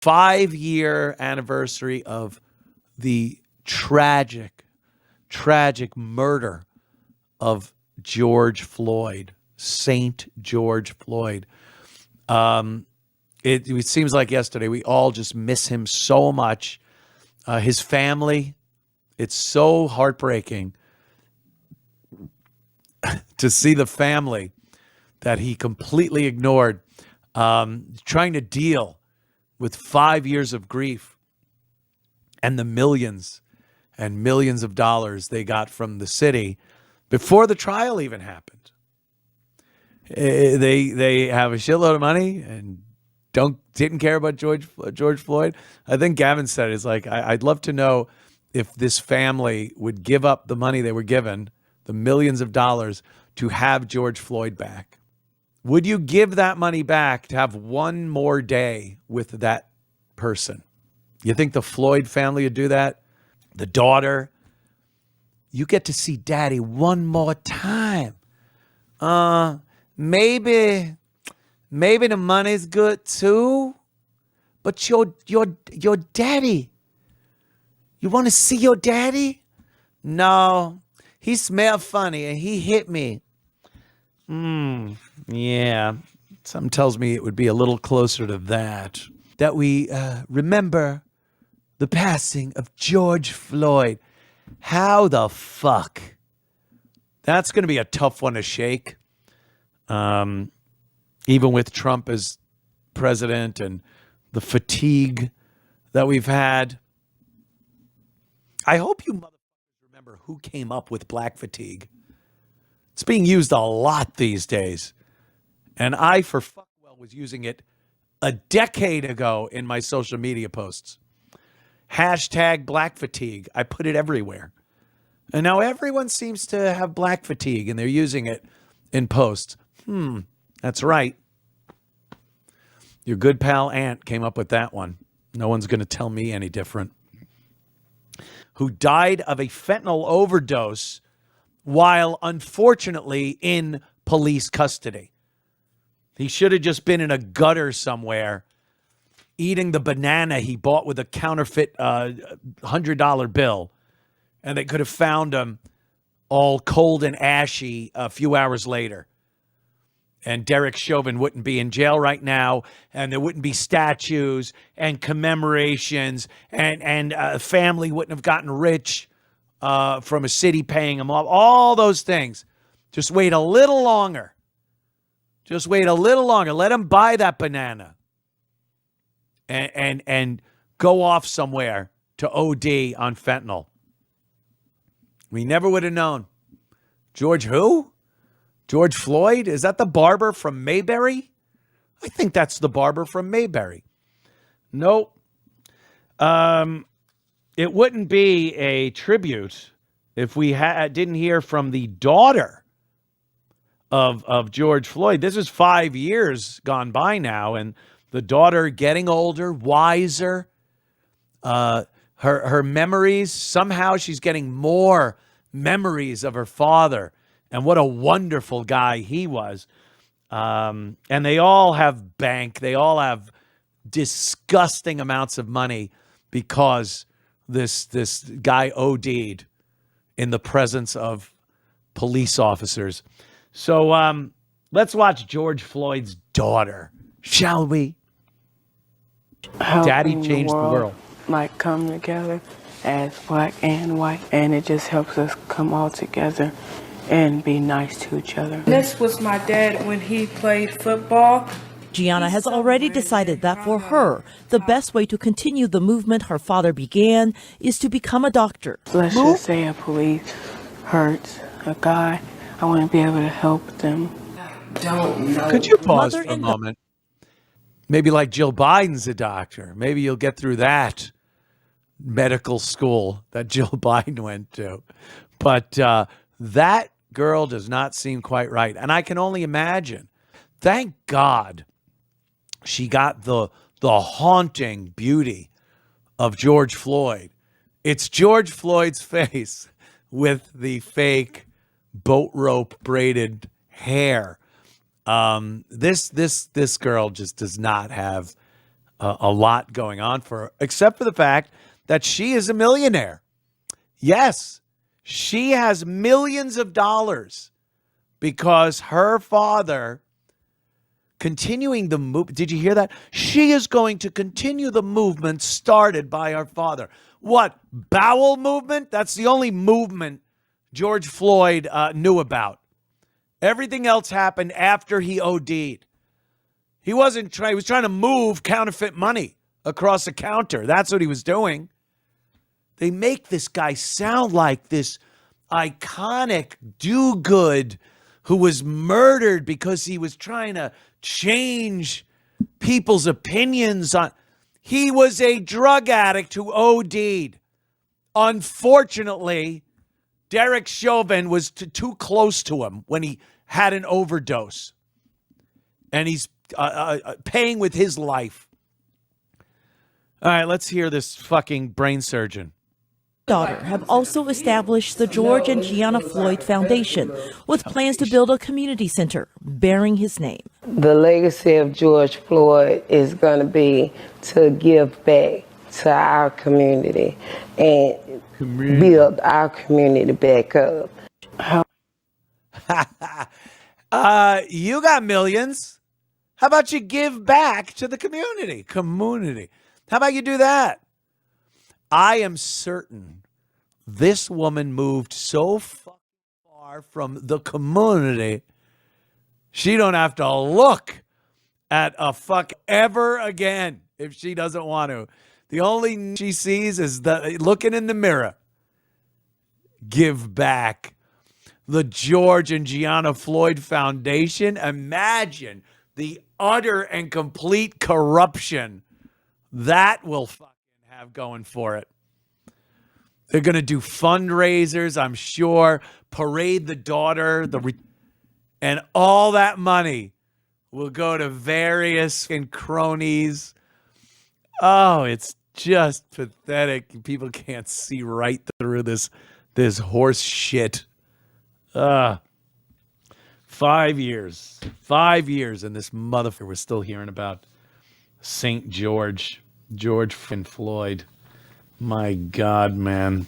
5-year anniversary of the tragic murder of George Floyd, Saint George Floyd. It seems like yesterday. We all just miss him so much. His family, it's so heartbreaking to see the family that he completely ignored, trying to deal with 5 years of grief and the millions and millions of dollars they got from the city before the trial even happened. They have a shitload of money and didn't care about George Floyd. I think Gavin said it's like, I'd love to know if this family would give up the money they were given, the millions of dollars, to have George Floyd back. Would you give that money back to have one more day with that person? You think the Floyd family would do that? The daughter, you get to see daddy one more time. Maybe the money's good too, but your daddy, you want to see your daddy? No, he smelled funny and he hit me. Yeah, something tells me it would be a little closer to that. That we remember the passing of George Floyd. How the fuck? That's going to be a tough one to shake. Even with Trump as president and the fatigue that we've had. I hope you motherfuckers remember who came up with black fatigue. It's being used a lot these days. And I, for fuck well, was using it a decade ago in my social media posts. Hashtag black fatigue. I put it everywhere. And now everyone seems to have black fatigue and they're using it in posts. That's right. Your good pal Ant came up with that one. No one's going to tell me any different. Who died of a fentanyl overdose while unfortunately in police custody. He should have just been in a gutter somewhere eating the banana he bought with a counterfeit $100 bill. And they could have found him all cold and ashy a few hours later. And Derek Chauvin wouldn't be in jail right now, and there wouldn't be statues and commemorations, and family wouldn't have gotten rich from a city paying him off. All those things. Just wait a little longer. Just wait a little longer. Let him buy that banana and go off somewhere to OD on fentanyl. We never would have known. George who? George Floyd? Is that the barber from Mayberry? I think that's the barber from Mayberry. Nope. It wouldn't be a tribute if we didn't hear from the daughter of George Floyd. This is 5 years gone by now, and the daughter getting older, wiser. Her memories, somehow she's getting more memories of her father. And what a wonderful guy he was. And they all have bank. They all have disgusting amounts of money because this guy OD'd in the presence of police officers. So let's watch George Floyd's daughter, shall we? Daddy changed the world. Like come together as black and white, and it just helps us come all together and be nice to each other. This was my dad when he played football. Gianna has already decided that for her, the best way to continue the movement her father began is to become a doctor. Let's just say a police hurts a guy. I want to be able to help them. Don't know. Could you pause for a moment? Maybe like Jill Biden's a doctor. Maybe you'll get through that medical school that Jill Biden went to. But that girl does not seem quite right. And I can only imagine. Thank God she got the haunting beauty of George Floyd. It's George Floyd's face with the fake boat rope braided hair. This girl just does not have a lot going on for her, except for the fact that she is a millionaire. Yes, she has millions of dollars because her father continuing the movement. Did you hear that? She is going to continue the movement started by her father. What? Bowel movement? That's the only movement George Floyd knew about. Everything else happened after he OD'd. He was trying to move counterfeit money across the counter. That's what he was doing. They make this guy sound like this iconic do-good who was murdered because he was trying to change people's opinions on. He was a drug addict who OD'd. Unfortunately, Derek Chauvin was too close to him when he had an overdose. And he's paying with his life. All right, let's hear this fucking brain surgeon. Daughter have also established the George and Gianna Floyd Foundation with plans to build a community center bearing his name. The legacy of George Floyd is going to be to give back to our community and build our community back up. You got millions. How about you give back to the community? How about you do that? I am certain this woman moved so far from the community, she don't have to look at a fuck ever again if she doesn't want to. The only she sees is looking in the mirror. Give back. The George and Gianna Floyd Foundation. Imagine the utter and complete corruption that will fucking have going for it. They're going to do fundraisers, I'm sure, parade the daughter, and all that money will go to various cronies. Oh, it's just pathetic. People can't see right through this horse shit. 5 years. 5 years, and this motherfucker we're still hearing about St. George and Floyd. My God, man.